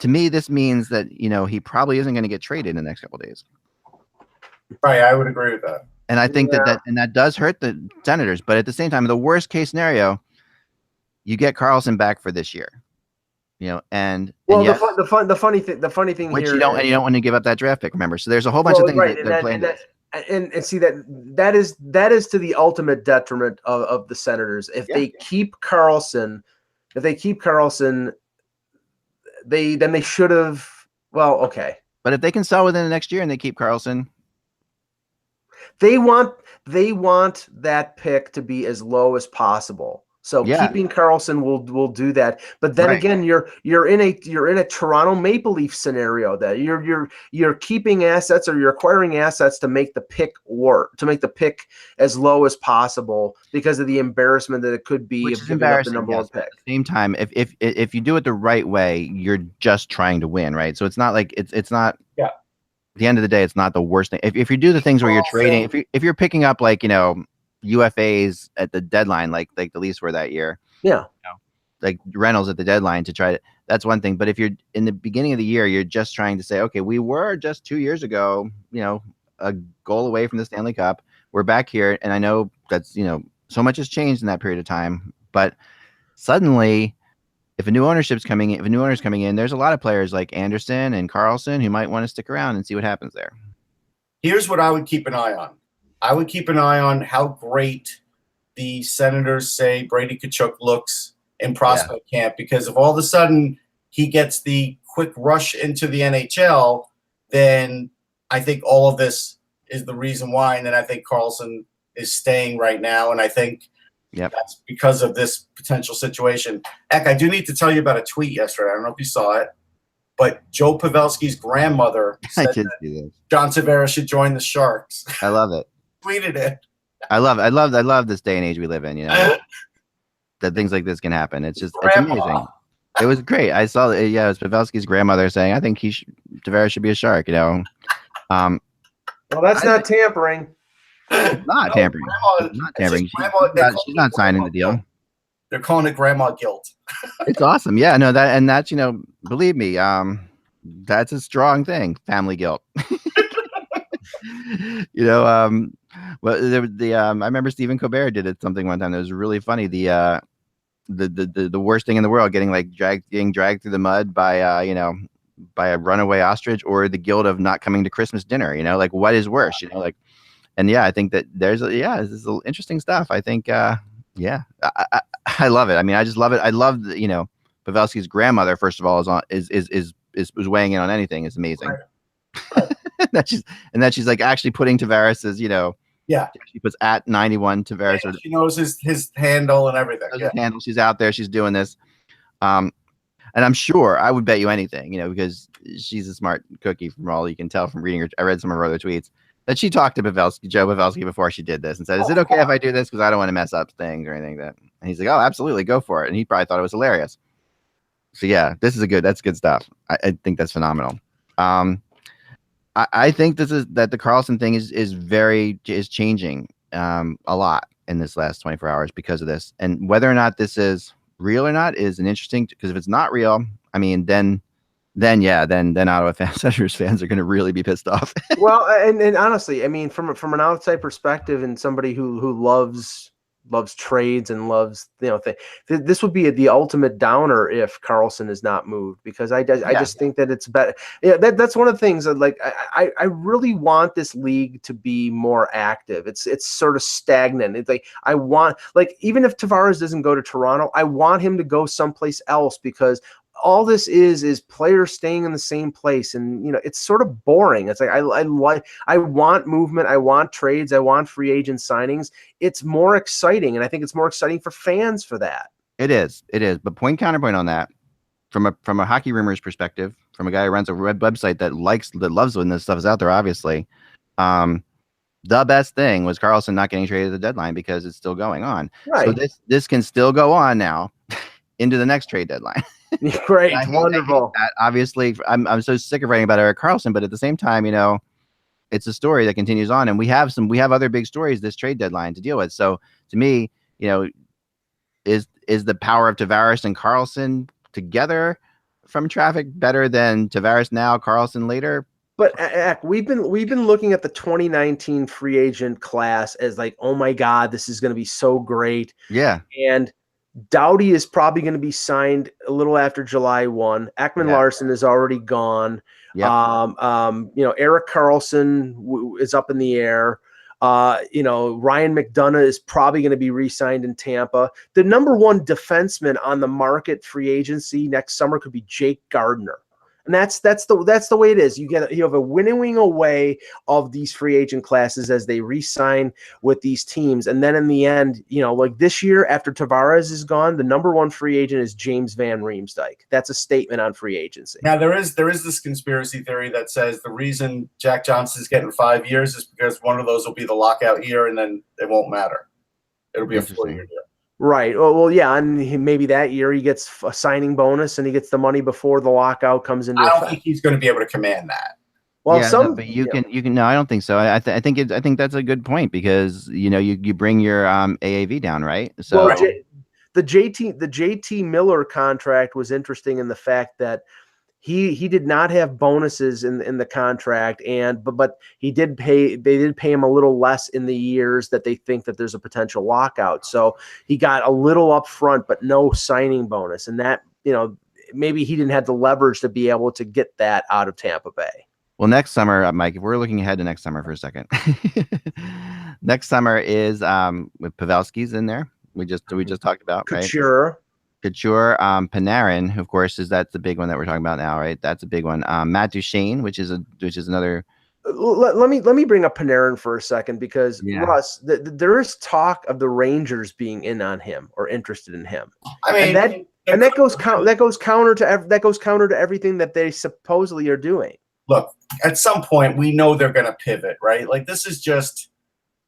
me, this means that he probably isn't going to get traded in the next couple of days. Right, I would agree with that. And I think that does hurt the Senators. But at the same time, the worst case scenario, you get Karlsson back for this year. The funny thing which here, you don't want to give up that draft pick. Remember, so there's a whole bunch of things that they're playing. And see that is to the ultimate detriment of the Senators. If they keep Karlsson, they should have. Well, okay. But if they can sell within the next year and they keep Karlsson, they want that pick to be as low as possible. So keeping Karlsson will do that. But then again, you're in a Toronto Maple Leaf scenario that you're keeping assets or you're acquiring assets to make the pick work, to make the pick as low as possible because of the embarrassment that it could be of giving up the number one pick. At the same time, if you do it the right way, you're just trying to win, right? So it's not like it's not. Yeah. At the end of the day, it's not the worst thing. If you do the things where you're trading, if you're picking up UFAs at the deadline, like the Leafs were that year. Yeah. Like Reynolds at the deadline to try to, that's one thing. But if you're in the beginning of the year, you're just trying to say, okay, we were just 2 years ago, a goal away from the Stanley Cup. We're back here. And I know that's, so much has changed in that period of time, but suddenly if a new ownership's coming in, if a new owner's coming in, there's a lot of players like Anderson and Carlson who might want to stick around and see what happens there. Here's what I would keep an eye on. I would keep an eye on how great the Senators say Brady Tkachuk looks in prospect camp, because if all of a sudden he gets the quick rush into the NHL, then I think all of this is the reason why. And then I think Carlson is staying right now, and I think that's because of this potential situation. Heck, I do need to tell you about a tweet yesterday. I don't know if you saw it, but Joe Pavelski's grandmother said that John Tavares should join the Sharks. I love it. Tweeted it. I love this day and age we live in, that things like this can happen. It's just, it's amazing. It was great. I saw it. Yeah, it was Pavelski's grandmother saying, I think Tavares should be a Shark, Well, that's not tampering. Not tampering. Not tampering. She's not signing the deal. They're calling it grandma guilt. It's awesome. Yeah, no, that's, believe me, that's a strong thing. Family guilt. Well, I remember Stephen Colbert did something one time that was really funny. The worst thing in the world, getting dragged through the mud by a runaway ostrich, or the guilt of not coming to Christmas dinner. Like, what is worse? And I think that this is interesting stuff. I think I love it. I mean, I just love it. I love Pavelski's grandmother, first of all, is weighing in on anything. It's amazing. Right. that she's like actually putting Tavares as, she puts at 91 Tavares. Yeah, she knows his handle and everything. His handle. She's out there. She's doing this. And I'm sure, I would bet you anything, because she's a smart cookie from all you can tell from reading her. I read some of her other tweets that she talked to Joe Pavelski before she did this and said, is it okay if I do this? Because I don't want to mess up things or anything and he's like, oh, absolutely, go for it. And he probably thought it was hilarious. So yeah, that's good stuff. I think that's phenomenal. I think that the Carlson thing is changing a lot in this last 24 hours because of this. And whether or not this is real or not is an interesting, because if it's not real, I mean, then Ottawa fans, Senators fans are going to really be pissed off. Well, and honestly, I mean, from an outside perspective and somebody who loves trades and loves, this would be the ultimate downer if Carlson is not moved, because I just think that it's better. Yeah, that's one of the things that, like, I really want this league to be more active. It's sort of stagnant. It's like, I want, like, even if Tavares doesn't go to Toronto, I want him to go someplace else, because all this is players staying in the same place, and it's sort of boring. It's like I want movement, I want trades, I want free agent signings. It's more exciting, and I think it's more exciting for fans for that. It is. But counterpoint on that, from a Hockey Rumors perspective, from a guy who runs a website that loves when this stuff is out there, obviously, the best thing was Carlson not getting traded at the deadline, because it's still going on. Right. So this can still go on now into the next trade deadline. Great, wonderful. Obviously, I'm so sick of writing about Erik Karlsson, but at the same time, it's a story that continues on, and we have other big stories this trade deadline to deal with. So to me, is the power of Tavares and Karlsson together from traffic better than Tavares now, Karlsson later? But we've been looking at the 2019 free agent class as like, oh my God, this is going to be so great. Yeah, and Doughty is probably going to be signed a little after July 1. Ekman-Larsson is already gone. Yep. Erik Karlsson is up in the air. Ryan McDonough is probably going to be re-signed in Tampa. The number one defenseman on the market free agency next summer could be Jake Gardiner. And that's the way it is. You have a winnowing away of these free agent classes as they re-sign with these teams, and then in the end, like this year after Tavares is gone, the number one free agent is James Van Riemsdyk. That's a statement on free agency. Now there is this conspiracy theory that says the reason Jack Johnson's getting 5 years is because one of those will be the lockout year, and then it won't matter. It'll be a 4-year deal. Right. Well, yeah, and maybe that year he gets a signing bonus and he gets the money before the lockout comes into effect. I don't think he's going to be able to command that. Well, but you can. No, I don't think so. I think that's a good point, because you bring your AAV down, right? So the JT Miller contract was interesting in the fact that he did not have bonuses in the contract, but they did pay him a little less in the years that they think that there's a potential lockout. So he got a little up front, but no signing bonus, and that maybe he didn't have the leverage to be able to get that out of Tampa Bay. Well, next summer, Mike, if we're looking ahead to next summer for a second, next summer is with Pavelski's in there. We just talked about, Couture. Right? Couture, Panarin, who of course that's the big one that we're talking about now, right? That's a big one. Matt Duchene, which is another. Let me bring up Panarin for a second because Russ, there is talk of the Rangers being in on him or interested in him. I mean, that goes counter to everything that they supposedly are doing. Look, at some point we know they're going to pivot, right? Like this is just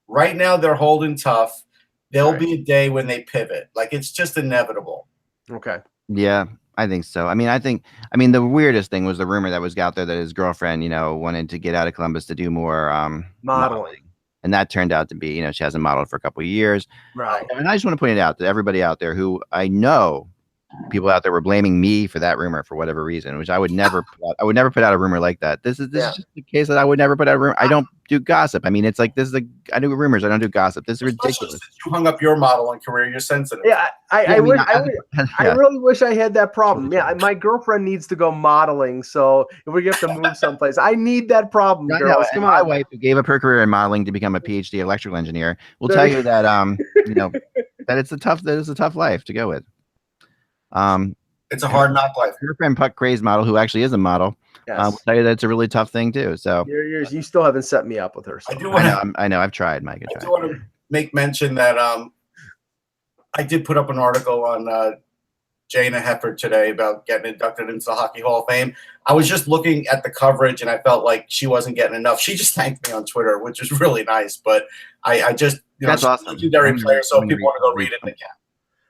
right now they're holding tough. There'll be a day when they pivot. Like it's just inevitable. Okay. Yeah, I think so. I mean, the weirdest thing was the rumor that was out there that his girlfriend, wanted to get out of Columbus to do more modeling. And that turned out to be, she hasn't modeled for a couple of years. Right. And I just want to point it out to everybody out there who I know people out there were blaming me for that rumor for whatever reason, which I would never put out a rumor like that. This is just the case that I would never put out a rumor. I don't do gossip. I mean, it's like I do rumors. I don't do gossip. This is ridiculous. Since you hung up your modeling career, you're sensitive. Yeah, I really wish I had that problem. Yeah, my girlfriend needs to go modeling, so if we have to move someplace, I need that problem, girls. Come on. My wife, who gave up her career in modeling to become a PhD electrical engineer, will tell you that that it's a tough life to go with. It's a hard knock life. Your friend Puck Craze model, who actually is a model, will tell you that it's a really tough thing too. So you still haven't set me up with her. So. I know. I've tried, Mike. I do want to make mention that I did put up an article on Jana Hefford today about getting inducted into the Hockey Hall of Fame. I was just looking at the coverage and I felt like she wasn't getting enough. She just thanked me on Twitter, which was really nice. But I just that's awesome. Legendary player, so if people want to go read it, they can.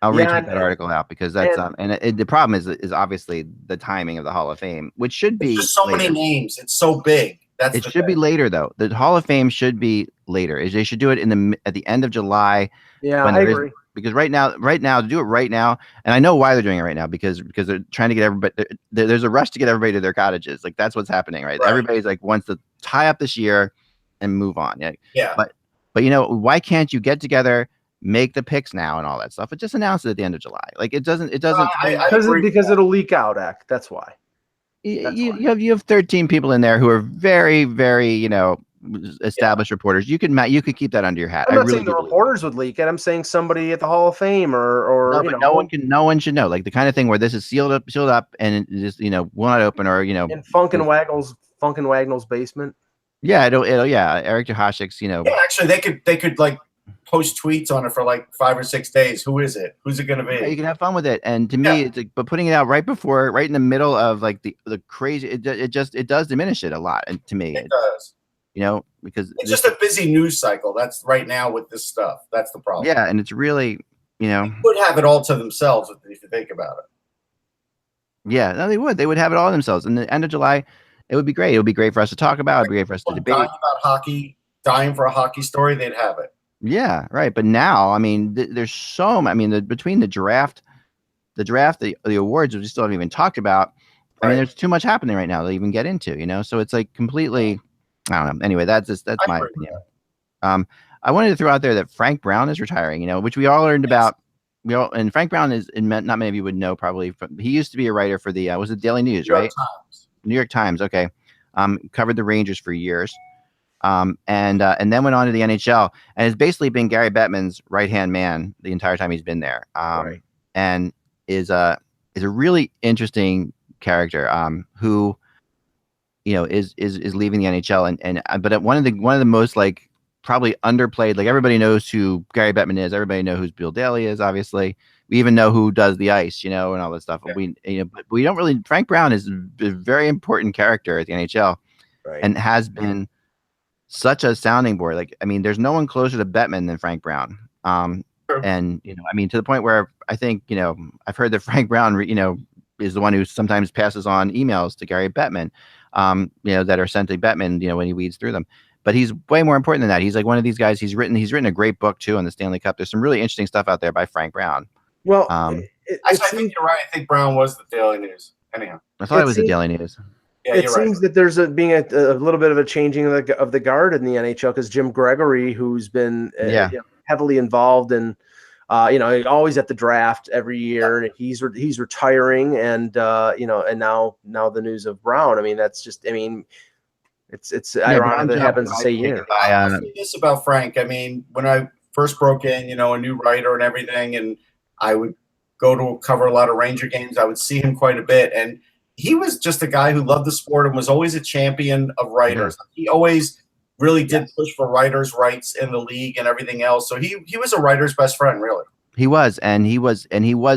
I'll retweet that article out because that's the problem is obviously the timing of the Hall of Fame, which should be just so many names. It's so big. It should be later though. The Hall of Fame should be later. They should do it at the end of July. Yeah, I agree. Because right now to do it right now, and I know why they're doing it right now because they're trying to get everybody. There's a rush to get everybody to their cottages. Like that's what's happening, right? Everybody's like wants to tie up this year and move on. Yeah. But why can't you get together? Make the picks now and all that stuff. But just announce it at the end of July. Like it doesn't. Because it'll leak out. That's why. You have 13 people in there who are very, very established reporters. You could keep that under your hat. I'm not saying the reporters would leak it. I'm saying somebody at the Hall of Fame or no one should know. Like the kind of thing where this is sealed up and it just will not open or in Funk and Wagnall's basement. Yeah, it'll Eric Johashik's actually they could like post tweets on it for like 5 or 6 days. Who is it? Who's it going to be? Yeah, you can have fun with it. And to me, it's like, but putting it out right in the middle of like the crazy, it does diminish it a lot. And to me, it does. Because it's just a busy news cycle. That's right now with this stuff. That's the problem. Yeah, and it's really, They would have it all to themselves if you think about it. Yeah, no, they would. They would have it all themselves. And the end of July, it would be great. It would be great for us to talk about. It would be great for us to debate. Dying about hockey, dying for a hockey story, they'd have it. Yeah, right. But now, I mean, there's so much. I mean, between the draft, the awards, which we still haven't even talked about. I mean, there's too much happening right now to even get into. So it's like completely. I don't know. Anyway, that's my opinion. I wanted to throw out there that Frank Brown is retiring. Which we all learned about. And Frank Brown not many of you would know probably. He used to be a writer for the was it Daily News, right? New York Times. Okay, covered the Rangers for years. And then went on to the NHL and has basically been Gary Bettman's right-hand man the entire time he's been there. And is a really interesting character who is leaving the NHL but one of the most like probably underplayed, like everybody knows who Gary Bettman is, everybody knows who Bill Daly is, obviously. We even know who does the ice, and all that stuff. Yeah. But we don't really. Frank Brown is a very important character at the NHL, and has been such a sounding board. Like, I mean, there's no one closer to Bettman than Frank Brown. And, I mean, to the point where I think, I've heard that Frank Brown, is the one who sometimes passes on emails to Gary Bettman, that are sent to Bettman, when he weeds through them. But he's way more important than that. He's like one of these guys. He's written a great book too on the Stanley Cup. There's some really interesting stuff out there by Frank Brown. Well, I think you're right. I think Brown was the Daily News. Anyhow, I thought it was the Daily News. Yeah, it seems that there's being a little bit of a changing of the guard in the NHL because Jim Gregory, who's been heavily involved in always at the draft every year. He's retiring, and and now the news of Brown. I mean, that's just. I mean, it's ironic that it happens the same year. I'll say this about Frank. I mean, when I first broke in, a new writer and everything, and I would go to cover a lot of Ranger games. I would see him quite a bit, and he was just a guy who loved the sport and was always a champion of writers. Mm-hmm. He always really did push for writers' rights in the league and everything else. So he was a writer's best friend, really. He was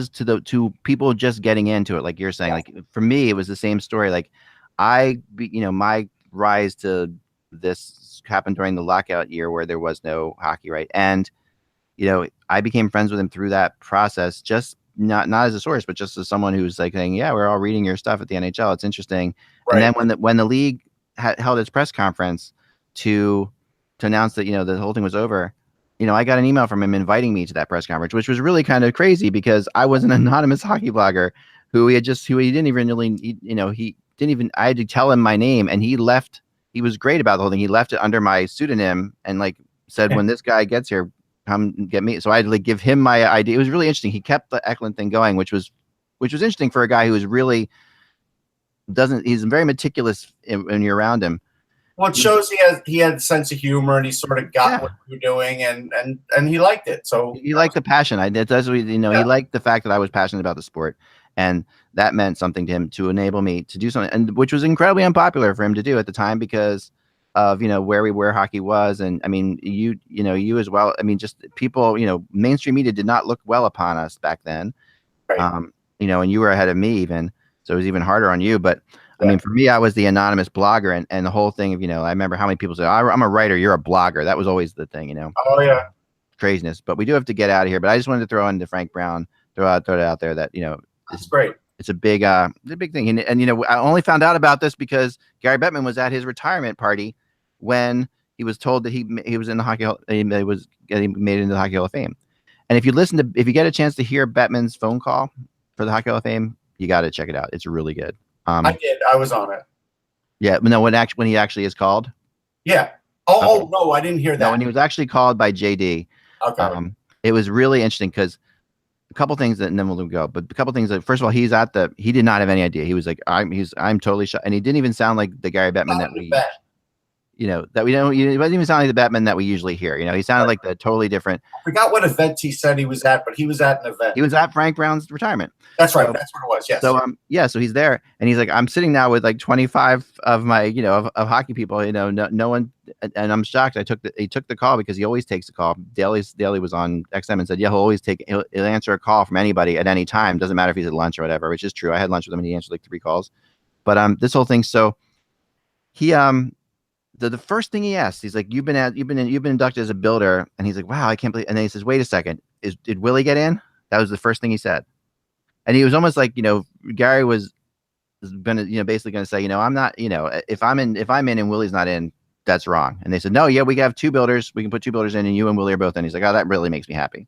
to people just getting into it, like you're saying. Like for me, it was the same story. Like my rise to this happened during the lockout year where there was no hockey, right? And I became friends with him through that process, just not as a source, but just as someone who's like saying, yeah, we're all reading your stuff at the NHL. It's interesting. Right. And then when the league held its press conference to announce that, the whole thing was over, I got an email from him inviting me to that press conference, which was really kind of crazy because I was an anonymous hockey blogger who he didn't even really, I had to tell him my name, and he left. He was great about the whole thing. He left it under my pseudonym and said, when this guy gets here, come get me. So I had to give him my ID. It was really interesting. He kept the Eklund thing going, which was interesting for a guy who is really he's very meticulous when you're around him. Well, it shows he had a sense of humor, and he sort of got what you were doing, and he liked it. So he liked the passion. He liked the fact that I was passionate about the sport, and that meant something to him to enable me to do something, and which was incredibly unpopular for him to do at the time because of where hockey was. And I mean, you as well. I mean, just people, mainstream media did not look well upon us back then. Right. And you were ahead of me even, so it was even harder on you. But I mean, for me, I was the anonymous blogger, and the whole thing of I remember how many people said, I'm a writer, you're a blogger. That was always the thing, Oh yeah, craziness. But we do have to get out of here. But I just wanted to throw into Frank Brown, throw it out there that it's great. It's a big thing, and I only found out about this because Gary Bettman was at his retirement party when he was told that he was in the Hockey Hall, he was getting made into the Hockey Hall of Fame. And if you get a chance to hear Bettman's phone call for the Hockey Hall of Fame, you got to check it out. It's really good. I did. I was on it. Yeah, no, when he actually is called. Yeah. Oh no, I didn't hear that. No, when he was actually called by JD. Okay. It was really interesting because a couple things and then we'll go. But a couple things that, first of all, he did not have any idea. He was like, I'm totally shocked, and he didn't even sound like the Gary Bettman that we. That we don't. It wasn't even sound like the Bettman that we usually hear. He sounded like the totally different. I forgot what event he said he was at, but he was at an event. He was at Frank Brown's retirement. That's right. That's what it was. Yes. So so he's there, and he's like, I'm sitting now with like 25 of my of hockey people. No one, and I'm shocked. He took the call because he always takes the call. Daly was on XM and said, yeah, he'll answer a call from anybody at any time. Doesn't matter if he's at lunch or whatever, which is true. I had lunch with him and he answered like 3 calls. But this whole thing. So he The first thing he asked, he's like, you've been inducted as a builder, and he's like, wow, I can't believe. And then he says, wait a second, did Willie get in? That was the first thing he said, and he was almost like, Gary was gonna, basically gonna say, I'm not, if I'm in and Willie's not in, that's wrong. And they said, no, yeah, we have 2 builders, we can put 2 builders in, and you and Willie are both in. He's like, oh, that really makes me happy.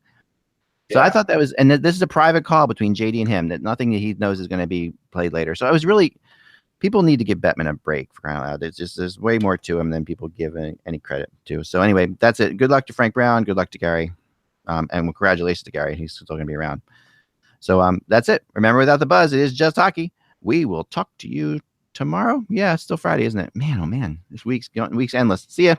So I thought that was, and this is a private call between JD and him, that nothing that he knows is going to be played later. So I was really. People need to give Bettman a break for crying out loud. There's way more to him than people give any credit to. So anyway, that's it. Good luck to Frank Brown. Good luck to Gary. And congratulations to Gary. He's still going to be around. So that's it. Remember, without the buzz, it is just hockey. We will talk to you tomorrow. Yeah, it's still Friday, isn't it? Man, oh man. This week's endless. See ya.